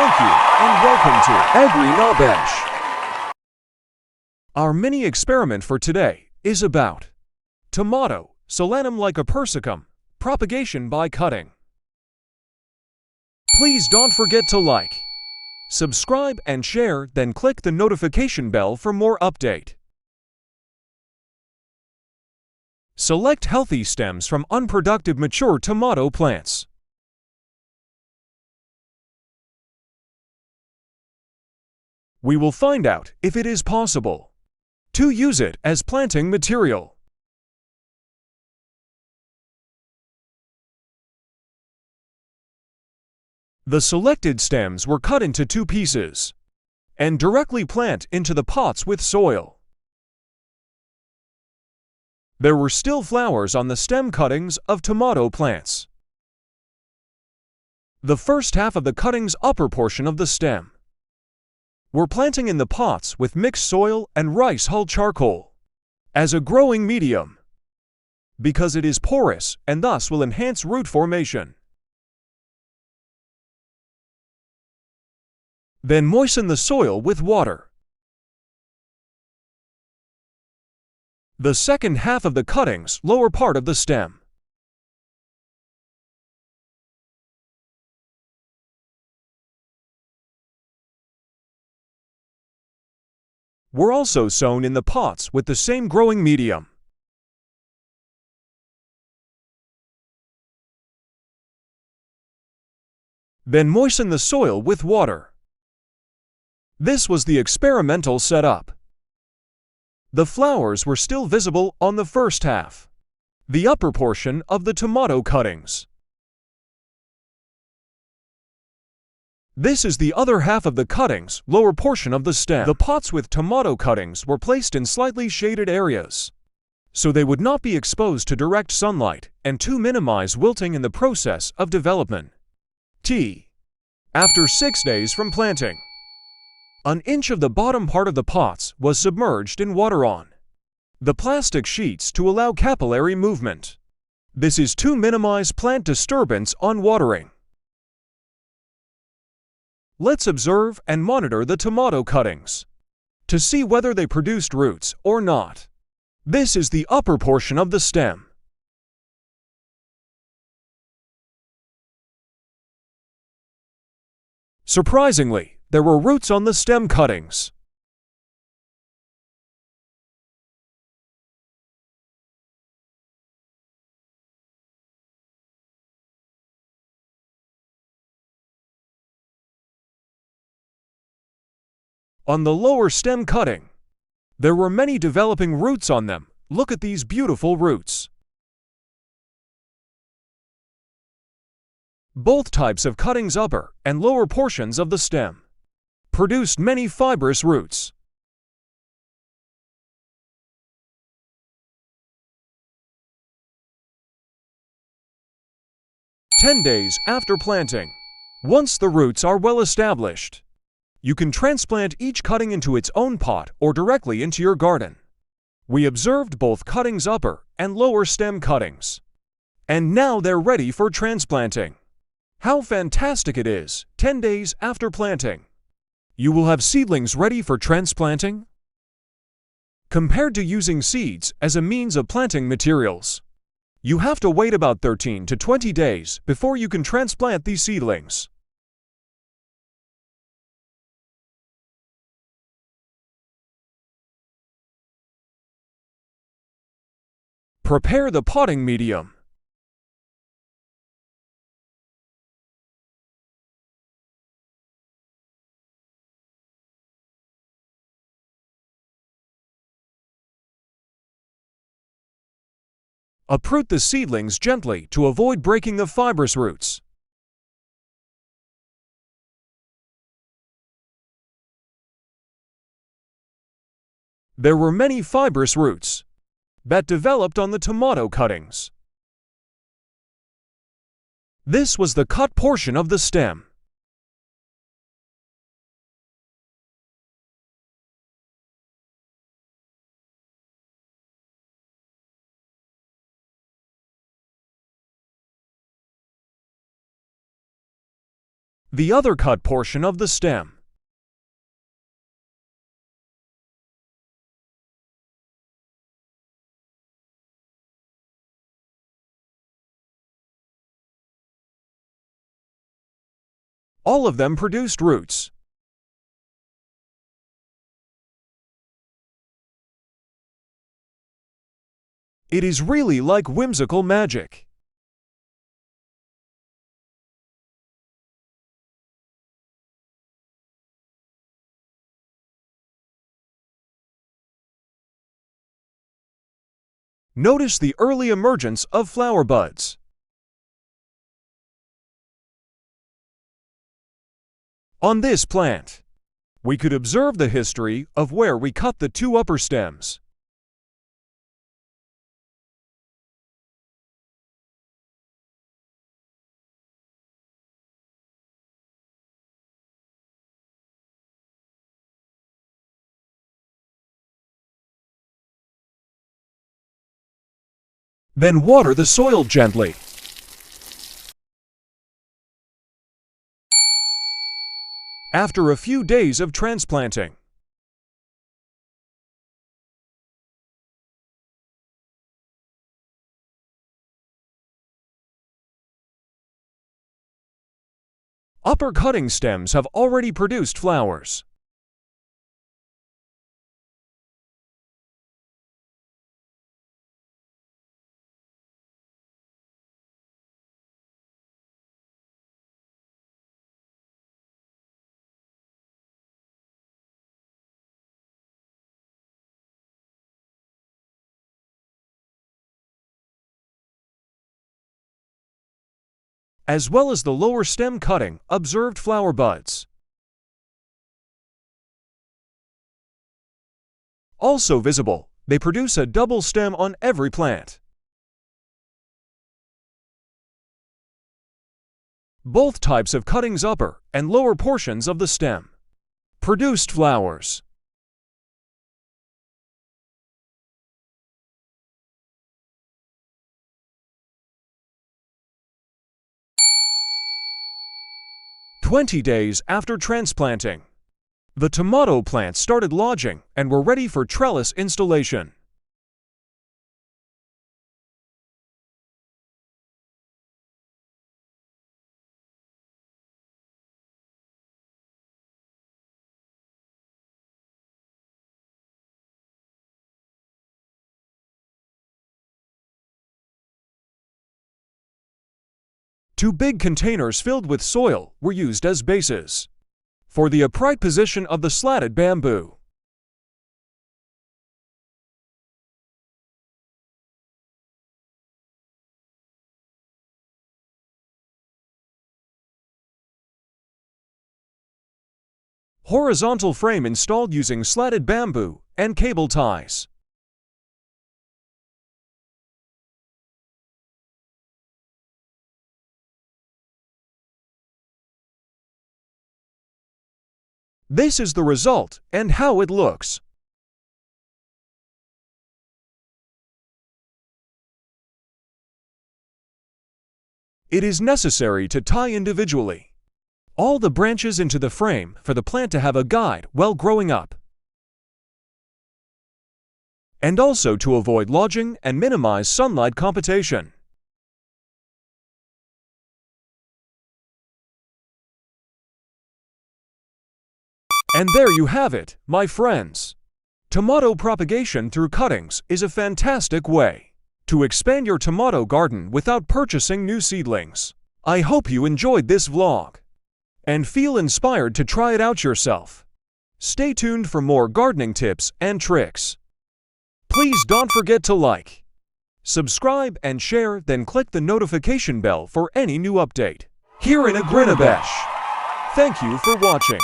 Thank you, and welcome to AgriNaBesh. Our mini experiment for today is about tomato, Solanum lycopersicum, propagation by cutting. Please don't forget to like, subscribe and share, then click the notification bell for more update. Select healthy stems from unproductive mature tomato plants. We will find out if it is possible to use it as planting material. The selected stems were cut into 2 pieces and directly plant into the pots with soil. There were still flowers on the stem cuttings of tomato plants. The first half of the cutting's upper portion of the stem we're planting in the pots with mixed soil and rice hull charcoal as a growing medium because it is porous and thus will enhance root formation. Then moisten the soil with water. The second half of the cutting's lower part of the stem were also sown in the pots with the same growing medium. Then moisten the soil with water. This was the experimental setup. The flowers were still visible on the first half, the upper portion of the tomato cuttings. This is the other half of the cuttings, lower portion of the stem. The pots with tomato cuttings were placed in slightly shaded areas, so they would not be exposed to direct sunlight and to minimize wilting in the process of development. After 6 days from planting, an inch of the bottom part of the pots was submerged in water on the plastic sheets to allow capillary movement. This is to minimize plant disturbance on watering. Let's observe and monitor the tomato cuttings to see whether they produced roots or not. This is the upper portion of the stem. Surprisingly, there were roots on the stem cuttings. On the lower stem cutting, there were many developing roots on them. Look at these beautiful roots. Both types of cuttings, upper and lower portions of the stem, produced many fibrous roots. "10 days after planting, once the roots are well established, you can transplant each cutting into its own pot or directly into your garden." We observed both cuttings, upper and lower stem cuttings, and now they're ready for transplanting. How fantastic it is! 10 days after planting, you will have seedlings ready for transplanting. Compared to using seeds as a means of planting materials, you have to wait about 13 to 20 days before you can transplant these seedlings. Prepare the potting medium. Uproot the seedlings gently to avoid breaking the fibrous roots. There were many fibrous roots that developed on the tomato cuttings. This was the cut portion of the stem. the other cut portion of the stem. All of them produced roots. It is really like whimsical magic. Notice the early emergence of flower buds. On this plant, we could observe the history of where we cut the two upper stems. Then water the soil gently. After a few days of transplanting, upper cutting stems have already produced flowers. As well as the lower stem cutting observed flower buds. Also visible, they produce a double stem on every plant. Both types of cuttings, upper and lower portions of the stem, produced flowers. "20 days after transplanting, the tomato plants started lodging and were ready for trellis installation. Two big containers filled with soil were used as bases for the upright position of the slatted bamboo. Horizontal frame installed using slatted bamboo and cable ties. This is the result and how it looks. It is necessary to tie individually all the branches into the frame for the plant to have a guide while growing up, and also to avoid lodging and minimize sunlight competition. And there you have it, my friends. Tomato propagation through cuttings is a fantastic way to expand your tomato garden without purchasing new seedlings. I hope you enjoyed this vlog and feel inspired to try it out yourself. Stay tuned for more gardening tips and tricks. Please don't forget to like, subscribe and share, then click the notification bell for any new update here in AgriNaBesh. Thank you for watching.